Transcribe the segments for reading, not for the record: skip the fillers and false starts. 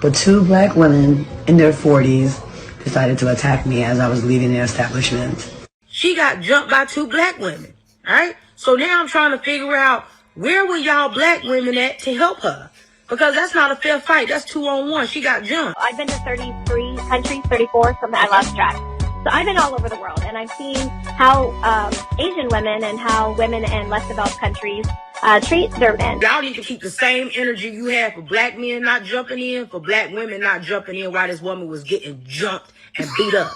But two black women in their 40s decided to attack me as I was leaving their establishment. She got jumped by two black women, right? So now I'm trying to figure out where were y'all black women at to help her? Because that's not a fair fight. That's 2-on-1. She got jumped. I've been to 33 countries, 34, something I lost track. So I've been all over the world, and I've seen how Asian women and how women in less developed countries treat their men. Y'all need to keep the same energy you had for black men not jumping in, for black women not jumping in while this woman was getting jumped and beat up.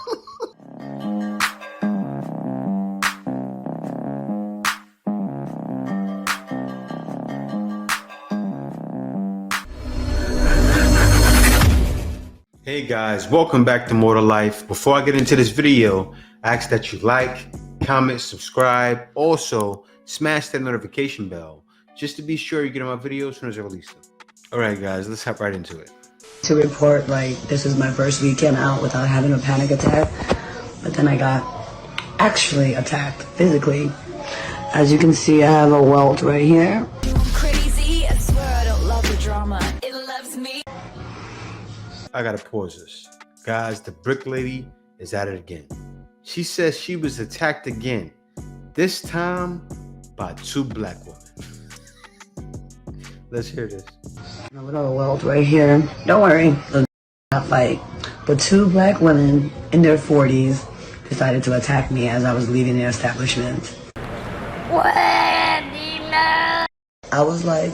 Hey guys, welcome back to More to Life. Before I get into this video, I ask that you like, comment, subscribe. Also, smash that notification bell just to be sure you get my videos as soon as I release them. All right, guys, let's hop right into it. To report, like, this is my first weekend out without having a panic attack. But then I got actually attacked physically. As you can see, I have a welt right here. Crazy, I swear I don't love the drama. It loves me. I gotta pause this. Guys, the brick lady is at it again. She says she was attacked again, this time by two black women. Let's hear this. A little welt right here. Don't worry, it'll not fight. But two black women in their 40s decided to attack me as I was leaving their establishment. What? I was like,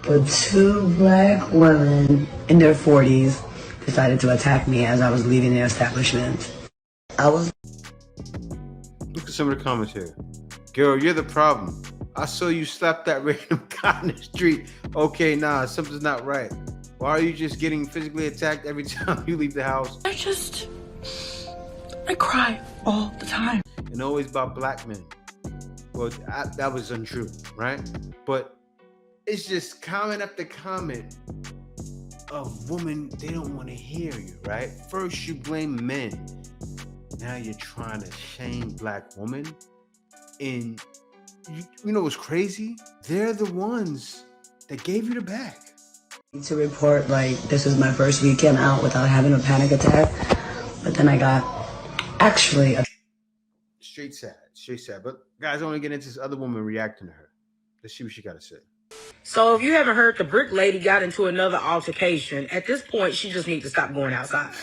but two black women in their 40s decided to attack me as I was leaving their establishment. Look at some of the comments here. Girl, you're the problem. I saw you slap that random guy in the street. Okay, nah, something's not right. Why are you just getting physically attacked every time you leave the house? I cry all the time. And always about black men. Well, that was untrue, right? But it's just comment after comment of women, they don't want to hear you, right? First you blame men. Now you're trying to shame black women. And you know what's crazy? They're the ones that gave you the back. To report, like, this is my first weekend out without having a panic attack. But then I got actually Straight sad. But guys, I want to get into this other woman reacting to her. Let's see what she got to say. So if you haven't heard, the brick lady got into another altercation. At this point, she just needs to stop going outside.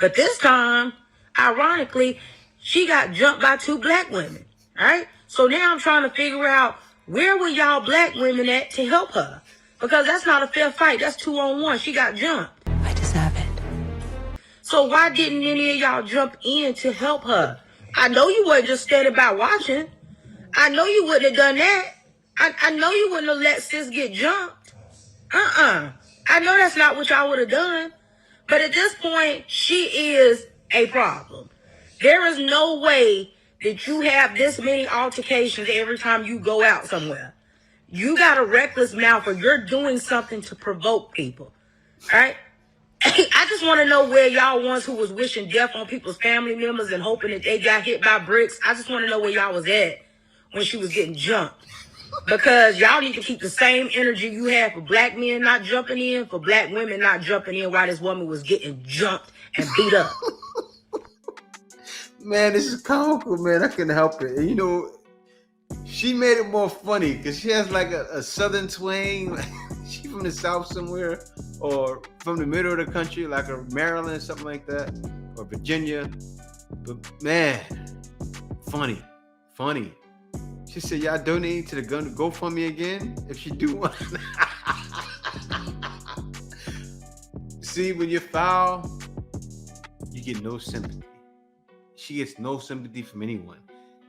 But this time, ironically, she got jumped by two black women, right? So now I'm trying to figure out where were y'all black women at to help her? Because that's not a fair fight. That's 2-on-1. She got jumped. I deserve it. So why didn't any of y'all jump in to help her? I know you weren't just standing by watching. I know you wouldn't have done that. I know you wouldn't have let sis get jumped. I know that's not what y'all would have done. But at this point, she is a problem. There is no way that you have this many altercations every time you go out somewhere. You got a reckless mouth, or you're doing something to provoke people. All right? I just want to know where y'all ones who was wishing death on people's family members and hoping that they got hit by bricks. I just want to know where y'all was at when she was getting jumped. Because y'all need to keep the same energy you had for black men not jumping in, for black women not jumping in while this woman was getting jumped and beat up. Man, this is comical, man. I couldn't help it. And you know, she made it more funny because she has like a southern twang. She from the south somewhere, or from the middle of the country, like a Maryland, something like that, or Virginia. But man, funny. She said, y'all donate to the GoFundMe again if she do one. See, when you're foul, you get no sympathy. She gets no sympathy from anyone.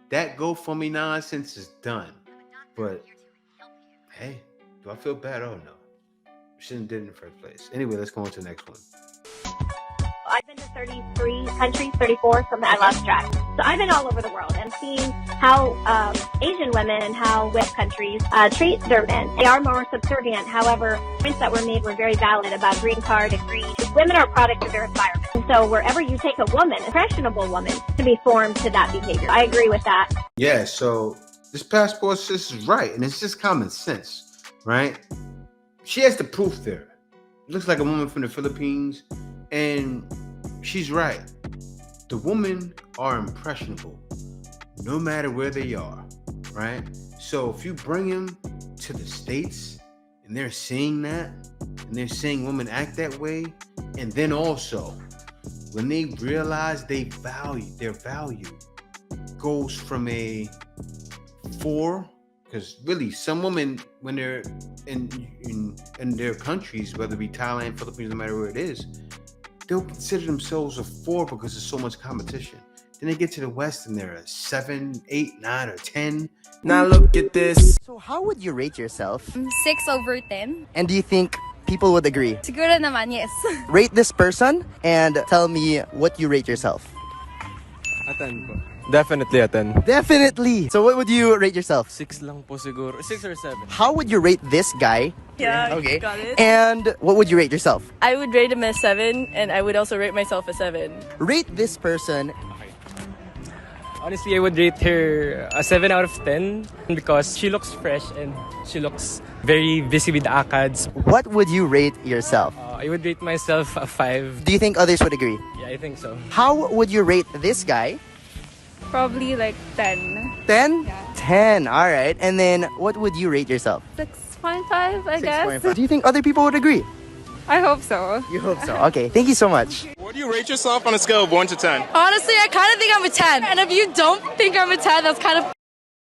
That GoFundMe nonsense is done. But hey, do I feel bad? Oh no. Shouldn't have did it in the first place. Anyway, let's go on to the next one. I've been to 33 countries, 34, something I lost track. So I've been all over the world and seen how Asian women and how West countries treat their men. They are more subservient. However, points that were made were very valid about green card and greed. Women are a product of their environment. And so wherever you take a woman, a impressionable woman, to be formed to that behavior. I agree with that. Yeah, so this passport sis is right, and it's just common sense, right? she has the proof there. Looks like a woman from the Philippines, and she's right. The women are impressionable, no matter where they are, right? So if you bring them to the States and they're seeing that, and they're seeing women act that way, and then also when they realize their value goes from a 4, because really some women, when they're in their countries, whether it be Thailand, Philippines, no matter where it is, they'll consider themselves a 4 because there's so much competition. Then they get to the West and they're a 7, 8, 9, or 10. Now look at this. So how would you rate yourself? 6/10. And do you think people would agree? Siguro naman, yes. Rate this person and tell me what you rate yourself. A 10 po. Definitely a 10. Definitely. So what would you rate yourself? 6 lang po siguro. 6 or 7. How would you rate this guy? Yeah, Okay. got it. And what would you rate yourself? I would rate him a 7, and I would also rate myself a 7. Rate this person. Honestly, I would rate her a 7 out of 10 because she looks fresh and she looks very busy with the ACADS. What would you rate yourself? I would rate myself a 5. Do you think others would agree? Yeah, I think so. How would you rate this guy? Probably like 10. 10? Yeah. 10. All right. And then what would you rate yourself? 6.5, I guess. 6.5. Do you think other people would agree? I hope so. You hope so. Okay. Thank you so much. What do you rate yourself on a scale of 1 to 10? Honestly, I kind of think I'm a 10. And if you don't think I'm a 10, that's kind of...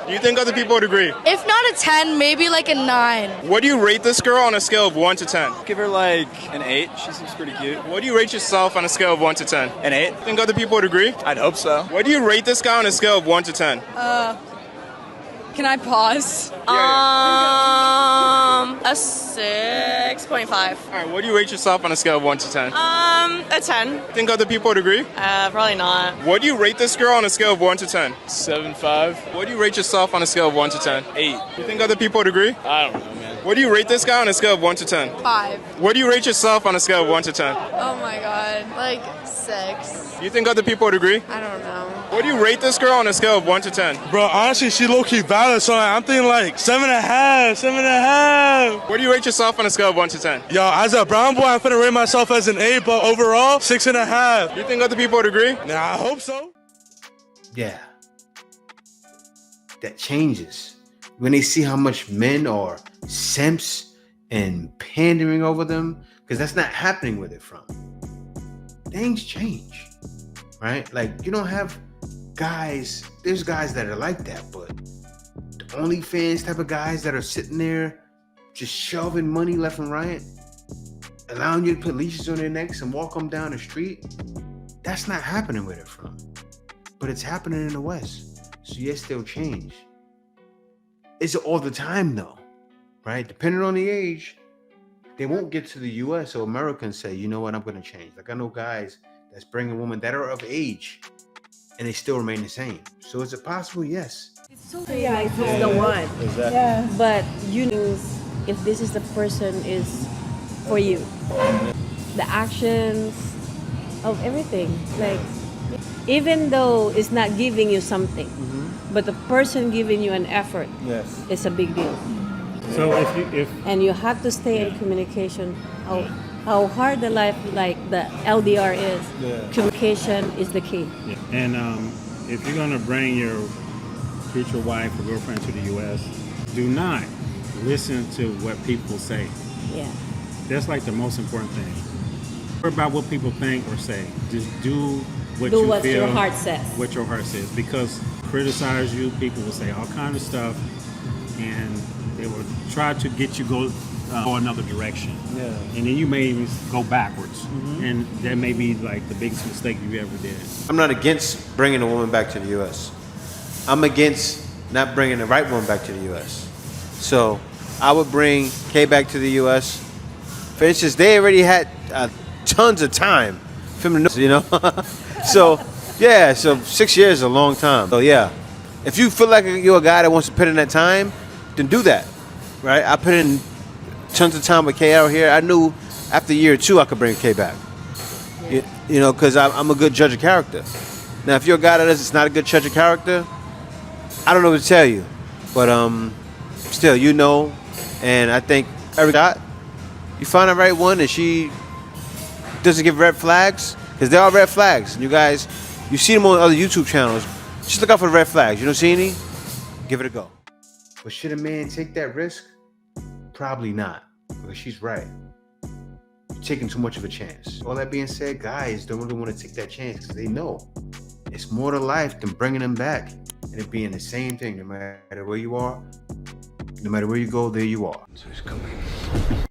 Do you think other people would agree? If not a 10, maybe like a 9. What do you rate this girl on a scale of 1 to 10? Give her like an 8. She seems pretty cute. What do you rate yourself on a scale of 1 to 10? An 8? Think other people would agree? I'd hope so. What do you rate this guy on a scale of 1 to 10? Can I pause? A 6.5. Alright, what do you rate yourself on a scale of 1 to 10? A 10. Think other people would agree? Probably not. What do you rate this girl on a scale of 1 to 10? 7.5. What do you rate yourself on a scale of 1 to 10? 8. You think other people would agree? I don't know, man. What do you rate this guy on a scale of 1 to 10? 5. What do you rate yourself on a scale of 1 to 10? Oh my god. Like 6. You think other people would agree? I don't know. What do you rate this girl on a scale of 1 to 10? Bro, honestly, she low-key valid, so I'm thinking like 7.5, 7.5. What do you rate yourself on a scale of 1 to 10? Yo, as a brown boy, I'm finna rate myself as an 8, but overall, 6.5. You think other people would agree? Nah, I hope so. Yeah. That changes when they see how much men are simps and pandering over them, because that's not happening where they're from. Things change, right? Like, you don't have guys, there's guys that are like that, but the OnlyFans type of guys that are sitting there just shoving money left and right, allowing you to put leashes on their necks and walk them down the street, that's not happening where they're from. But it's happening in the West. So yes, they'll change. It's all the time though, right? Depending on the age, they won't get to the US or America and say, you know what, I'm going to change. Like I know guys that's bringing women that are of age and they still remain the same. So is it possible? Yes. Yeah, it's the one. Exactly. Yeah. But you know if this is the person is for you. The actions of everything. Like even though it's not giving you something, but the person giving you an effort, yes, it's a big deal. So and you have to stay in communication. How hard the life like the LDR is. Yeah. Communication is the key. Yeah. And if you're gonna bring your future wife or girlfriend to the U.S., do not listen to what people say. Yeah. That's like the most important thing. Worry about what people think or say. Just do what Do you what feel. your heart says. What your heart says. Because criticize you, people will say all kinds of stuff, and they will try to get you go another direction. Yeah. And then you may even go backwards. And that may be like the biggest mistake you ever did. I'm not against bringing a woman back to the U.S. I'm against not bringing the right woman back to the U.S. So I would bring Kay back to the U.S. For instance, they already had tons of time filming, you know. So yeah, so 6 years is a long time. So yeah, if you feel like you're a guy that wants to put in that time, then do that, right? I put in tons of time with Kay out here. I knew after a year or two I could bring Kay back. You know, because I'm a good judge of character. Now, if you're a guy that is not a good judge of character, I don't know what to tell you. But still, you know, and I think every shot, You find the right one and she doesn't give red flags, because there are red flags. And you guys, you see them on other YouTube channels. Just look out for the red flags. You don't see any? Give it a go. But should a man take that risk? Probably not, because she's right. You're taking too much of a chance. All that being said, guys don't really want to take that chance because they know it's more to life than bringing them back and it being the same thing no matter where you are, no matter where you go, there you are. So it's coming.